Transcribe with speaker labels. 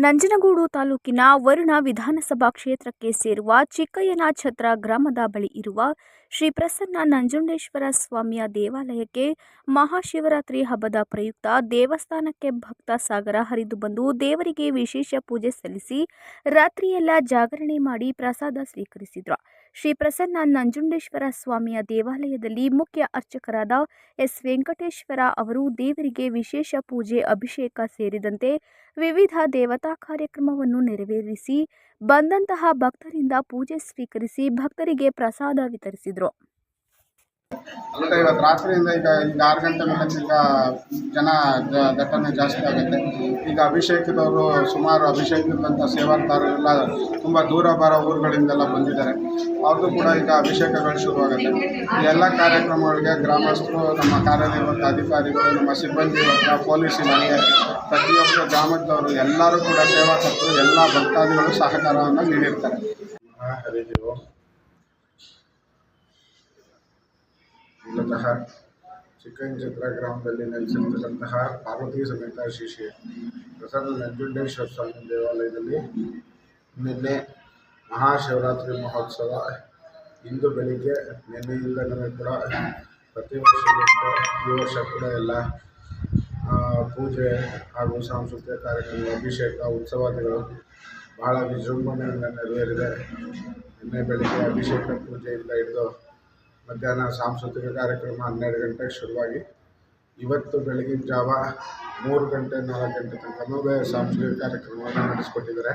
Speaker 1: ನಂಜನಗೂಡು ತಾಲೂಕಿನ ವರುಣ ವಿಧಾನಸಭಾ ಕ್ಷೇತ್ರಕ್ಕೆ ಸೇರುವ ಚಿಕ್ಕಯ್ಯನಛತ್ರ ಗ್ರಾಮದ ಬಳಿ ಇರುವ ಶ್ರೀ ಪ್ರಸನ್ನ ನಂಜುಂಡೇಶ್ವರ ಸ್ವಾಮಿಯ ದೇವಾಲಯಕ್ಕೆ ಮಹಾಶಿವರಾತ್ರಿ ಹಬ್ಬದ ಪ್ರಯುಕ್ತ ದೇವಸ್ಥಾನಕ್ಕೆ ಭಕ್ತ ಸಾಗರ ಹರಿದು ಬಂದು ದೇವರಿಗೆ ವಿಶೇಷ ಪೂಜೆ ಸಲ್ಲಿಸಿ ರಾತ್ರಿಯೆಲ್ಲ ಜಾಗರಣೆ ಮಾಡಿ ಪ್ರಸಾದ ಸ್ವೀಕರಿಸಿದರು. ಶ್ರೀ ಪ್ರಸನ್ನ ನಂಜುಂಡೇಶ್ವರ ಸ್ವಾಮಿಯ ದೇವಾಲಯದಲ್ಲಿ ಮುಖ್ಯ ಅರ್ಚಕರಾದ ಎಸ್ ವೆಂಕಟೇಶ್ವರ ಅವರು ದೇವರಿಗೆ ವಿಶೇಷ ಪೂಜೆ, ಅಭಿಷೇಕ ಸೇರಿದಂತೆ ವಿವಿಧ ದೇವತಾ ಕಾರ್ಯಕ್ರಮವನ್ನು ನೆರವೇರಿಸಿ ಬಂದಂತಹ ಭಕ್ತರಿಂದ ಪೂಜೆ ಸ್ವೀಕರಿಸಿ ಭಕ್ತರಿಗೆ ಪ್ರಸಾದ ವಿತರಿಸಿದರು.
Speaker 2: ಇವತ್ತು ರಾತ್ರಿಯಿಂದ ಈಗ 6 ಗಂಟೆ ಮೇಲೆ ಈಗ ಜನ ದಟ್ಟಣೆ ಜಾಸ್ತಿ ಆಗುತ್ತೆ. ಈಗ ಅಭಿಷೇಕದವರು ಸುಮಾರು ಅಭಿಷೇಕದಂಥ ಸೇವಾದಾರರೆಲ್ಲ ತುಂಬ ದೂರ ಬರೋ ಊರುಗಳಿಂದೆಲ್ಲ ಬಂದಿದ್ದಾರೆ. ಅವ್ರದ್ದು ಕೂಡ ಈಗ ಅಭಿಷೇಕಗಳು ಶುರುವಾಗುತ್ತೆ. ಈ ಎಲ್ಲ ಕಾರ್ಯಕ್ರಮಗಳಿಗೆ ಗ್ರಾಮಸ್ಥರು, ನಮ್ಮ ಕಾರ್ಯನಿರ್ವಾಹಕ ಅಧಿಕಾರಿಗಳು, ನಮ್ಮ ಸಿಬ್ಬಂದಿ ವರ್ಗ, ಪೊಲೀಸ್ ಇಲಾಖೆ, ಪ್ರತಿಯೊಬ್ಬರು ಗ್ರಾಮದವರು ಎಲ್ಲರೂ ಕೂಡ ಸೇವಾಕರ್ತರು, ಎಲ್ಲ ಭಕ್ತಾದಿಗಳು ಸಹಕಾರವನ್ನು ನೀಡಿರ್ತಾರೆ. ಮೂಲತಃ ಚಿಕ್ಕಯ್ಯನಛತ್ರ ಗ್ರಾಮದಲ್ಲಿ ನೆಲೆಸಿರ್ತಕ್ಕಂತಹ ಪಾರ್ವತಿ ಸಮೇತ ಶ್ರೀ ಪ್ರಸನ್ನ ನಂಜುಂಡೇಶ್ವರ ಸ್ವಾಮಿ ದೇವಾಲಯದಲ್ಲಿ ನಿನ್ನೆ ಮಹಾಶಿವರಾತ್ರಿ ಮಹೋತ್ಸವ ಇಂದು ಬೆಳಿಗ್ಗೆ ನಿನ್ನೆಯಿಂದಲೂ ಕೂಡ ಪ್ರತಿ ವರ್ಷ ಈ ವರ್ಷ ಕೂಡ ಎಲ್ಲ ಪೂಜೆ ಹಾಗೂ ಸಾಂಸ್ಕೃತಿಕ ಕಾರ್ಯಕ್ರಮ, ಅಭಿಷೇಕ, ಉತ್ಸವಾದಿಗಳು ಬಹಳ ವಿಜೃಂಭಣೆಯಿಂದ ನೆರವೇರಿದೆ. ನಿನ್ನೆ ಬೆಳಿಗ್ಗೆ ಅಭಿಷೇಕ ಪೂಜೆಯಿಂದ ಹಿಡಿದು ಮಧ್ಯಾಹ್ನ ಸಾಂಸ್ಕೃತಿಕ ಕಾರ್ಯಕ್ರಮ 12 ಗಂಟೆಗೆ ಶುರುವಾಗಿ ಇವತ್ತು ಬೆಳಗಿನ ಜಾವ 3 ಗಂಟೆ 4 ಗಂಟೆ ತನಕನೂ ಸಾಂಸ್ಕೃತಿಕ ಕಾರ್ಯಕ್ರಮವನ್ನು ನಡೆಸಿಕೊಟ್ಟಿದ್ದಾರೆ.